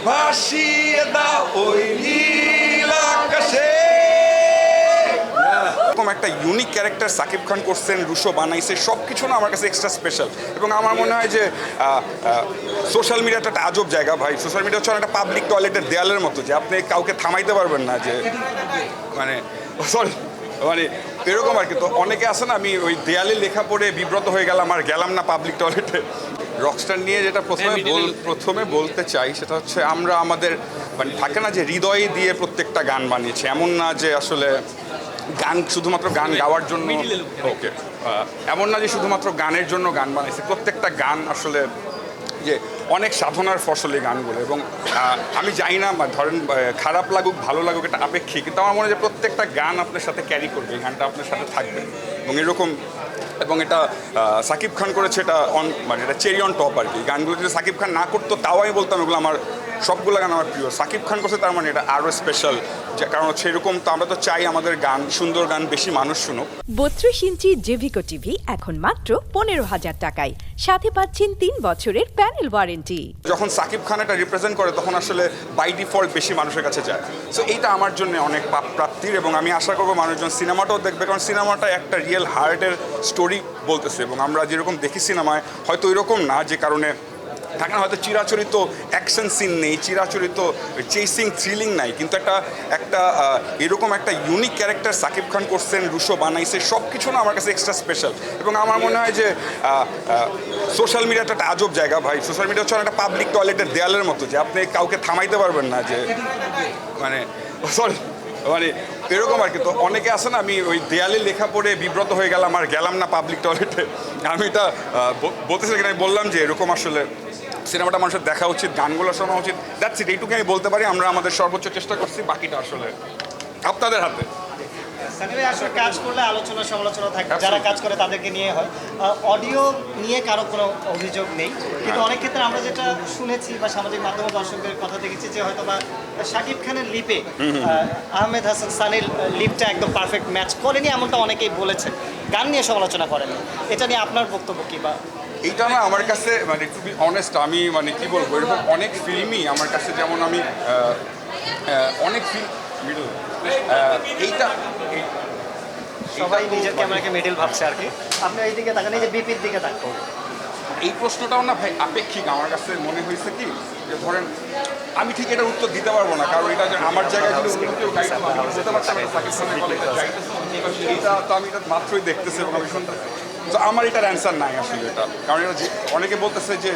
ভাসিয়ে দাও ওই নীল আকাশে। এরকম একটা ইউনিক ক্যারেক্টার সাকিব খান করছেন, রুশো বানাইছে, সব কিছু না আমার কাছে এক্সট্রা স্পেশাল। এবং আমার মনে হয় যে সোশ্যাল মিডিয়াটা একটা আজব জায়গা ভাই। সোশ্যাল মিডিয়া হচ্ছে একটা পাবলিক টয়লেটের দেয়ালের মতো, যে আপনি কাউকে থামাইতে পারবেন না, যে মানে সরি মানে এরকম আর কি। তো অনেকে আছে না, আমি ওই দেয়ালে লেখা পড়ে বিব্রত হয়ে গেলাম আর গেলাম না পাবলিক টয়লেটে। রকস্টার নিয়ে যেটা প্রথমে বলতে চাই সেটা হচ্ছে, আমরা আমাদের মানে থাকে না যে হৃদয় দিয়ে প্রত্যেকটা গান বানিয়েছি। এমন না যে আসলে গান শুধুমাত্র গান গাওয়ার জন্য, ওকে, এমন না যে শুধুমাত্র গানের জন্য গান বানাইছি। প্রত্যেকটা গান আসলে যে অনেক সাধনার ফসল এই গানগুলো। এবং আমি জানি না, ধরেন খারাপ লাগুক ভালো লাগুক এটা আপেক্ষিক, কিন্তু আমার মনে হয় যে প্রত্যেকটা গান আপনার সাথে ক্যারি করবে, এই গানটা আপনার সাথে থাকবে। এবং এরকম, এবং এটা সাকিব খান করেছে, এটা মানে এটা চেরি অন টপ আর কি। গানগুলো যদি সাকিব খান না করতো তাও আমি বলতাম এগুলো আমার সবগুলো গান আমার প্রিয়। সাকিব খান করছে তার মানে এটা আরও স্পেশাল, যে কারণ হচ্ছে এরকম। তো আমরা তো চাই আমাদের গান, সুন্দর গান বেশি মানুষ শুনুক। 32 ইঞ্চি জেভিকো টিভি এখন মাত্র 15,000 টাকায়, সাথে পাচ্ছেন 3 বছরের প্যানেল ওয়ারেন্টি। যখন সাকিব খান এটা রিপ্রেজেন্ট করে তখন আসলে বাই ডিফল্ট বেশি মানুষের কাছে যায়। সো এইটা আমার জন্য অনেক প্রাপ্তির, এবং আমি আশা করবো মানুষজন সিনেমাটাও দেখবে, কারণ সিনেমাটা একটা রিয়েল হার্টের স্টোরি বলতেছে। এবং আমরা যেরকম দেখি সিনেমায় হয়তো ওইরকম না, যে কারণে থাকে না হয়তো চিরাচরিত অ্যাকশন সিন নেই, চিরাচরিত চেসিং থ্রিলিং নাই, কিন্তু একটা এরকম একটা ইউনিক ক্যারেক্টার সাকিব খান করছেন, রুশো বানাইছে, সব কিছু না আমার কাছে এক্সট্রা স্পেশাল। এবং আমার মনে হয় যে সোশ্যাল মিডিয়াটা একটা আজব জায়গা ভাই। সোশ্যাল মিডিয়া হচ্ছে একটা পাবলিক টয়লেটের দেয়ালের মতো, যে আপনি কাউকে থামাইতে পারবেন না, যে মানে সরি মানে এরকম আর কি। তো অনেকে আছে না, আমি ওই দেয়ালে লেখা পড়ে বিব্রত হয়ে গেলাম আর গেলাম না পাবলিক টয়লেটে। আমি এটা বলতেছি, আমি বললাম যে এরকম আসলে সিনেমাটা মানুষের দেখা উচিত, গানগুলো শোনা উচিত, দ্যাটস ইট। এইটুকু আমি বলতে পারি। আমরা আমাদের সর্বোচ্চ চেষ্টা করছি, বাকিটা আসলে আপনাদের হাতে। সাকিবে আসলে কাজ করলে আলোচনা সমালোচনা থাকে, যারা কাজ করে তাদেরকে নিয়ে হয়। অডিও নিয়ে কারো কোনো অভিযোগ নেই, কিন্তু অনেক ক্ষেত্রে আমরা যেটা শুনেছি বা সামাজিক মাধ্যমে দর্শকদের কথা দেখেছি যে হয়তো বা শাকিব খানের লিপে আহমেদ হাসান সানির লিপটা একদম পারফেক্ট ম্যাচ করেনি, এমনটা অনেকেই বলেছেন। গান নিয়ে সমালোচনা করেন, এটা নিয়ে আপনার বক্তব্য কী? বা এইটা না আমার কাছে মানে টু বি অনেস্ট, আমি মানে কী বলবো, এরকম অনেক ফিল্মই আমার কাছে, যেমন আমি অনেক ফিল্ম মিডল এইটা সবাই নিজের ক্যামেরাকে মিডল ভাবছে আর কি। আপনি এই দিকে তাকান, এই যে বিপির দিকে তাকান। এই প্রশ্নটাও না ভাই আপেক্ষিক। আমার কাছে মনে হয়েছে কি, যে ধরেন আমি ঠিক এটার উত্তর দিতে পারবো না, কারণ এটা যে আমার জায়গায় যদি অন্য কেউ গাইড বলতে পারতাম এটা তো আমি এটা মাত্রই দেখতেছি এবং আমি শুনতেছি। তো আমার এটার অ্যান্সার নাই আসলে এটা, কারণ এটা যে অনেকে বলতেছে যে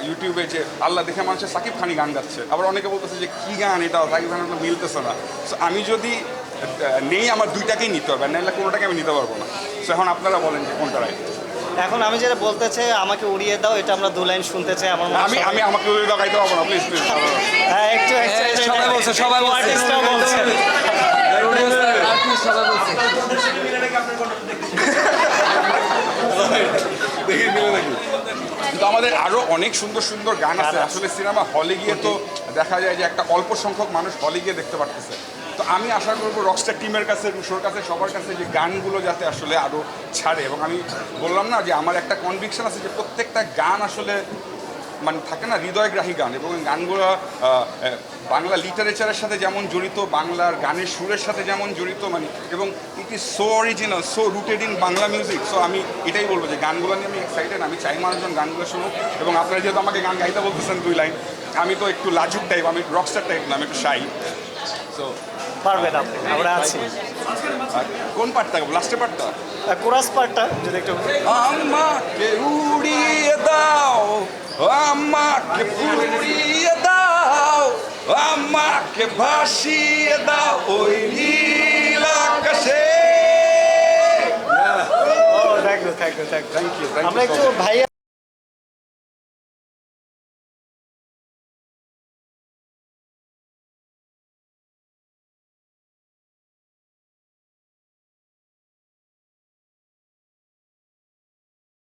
ইউটিউবে যে আল্লাহ দেখে মানুষের সাকিব খানই গান গাচ্ছে, আবার অনেকে বলতেছে যে কী গান এটা, সাকিব খান মিলতেছে না। সো আমি যদি নেই, আমার দুইটাকেই নিতে হবে, নাহলে কোনোটাকে আমি নিতে পারবো না। সো এখন আপনারা বলেন যে কোনটা রাইট। এখন আমি যেটা বলতে চাই, আমাকে উড়িয়ে দাও, এটা আমরা 2 লাইন শুনতে চাই। আমার আমি আমাকে উড়িয়ে দাও গাইতে পারবো না, প্লিজ প্লিজ। হ্যাঁ, একটু সবাই বলছে, সবাই বলছে। আর্টিস্টরাও বলছে। কিন্তু আমাদের আরও অনেক সুন্দর সুন্দর গান আছে। আসলে সিনেমা হলে গিয়ে তো দেখা যায় যে একটা অল্প সংখ্যক মানুষ হলে গিয়ে দেখতে পারতেছে। তো আমি আশা করবো রকস্টার টিমের কাছে, রুশোর কাছে, সবার কাছে যে গানগুলো যাতে আসলে আরও ছাড়ে। এবং আমি বললাম না যে আমার একটা কনভিকশন আছে যে প্রত্যেকটা গান আসলে মানে থাকে না হৃদয়গ্রাহী গান, এবং গানগুলো বাংলা লিটারেচারের সাথে যেমন জড়িত, বাংলার গানের সুরের সাথে যেমন জড়িত, মানে এবং it is so original, so rooted in Bangla music. So আমি এটাই বলবো যে গানগুলো নিয়ে আমি এক্সাইটেড। আমি চাই মানুষজন গানগুলো শুনুক। এবং আপনারা যেহেতু আমাকে গান গাইতে বলতেছেন 2 লাইন, আমি তো একটু লাজুক টাইপ, আমি রকস্টার টাইপ না, আমি একটু শাই। সো পারবেন আপনি, আমরা আছি। কোন পার্টটা, লাস্টের পার্টটা? কোরাস পার্টটা যদি একটু। আমাকে উড়িয়ে দাও, আমাকে উড়িয়ে দাও, আমাকে ভাসিয়ে দাও ওই নীল আকাশে। Thank you. আমরা একটু ভাইয়া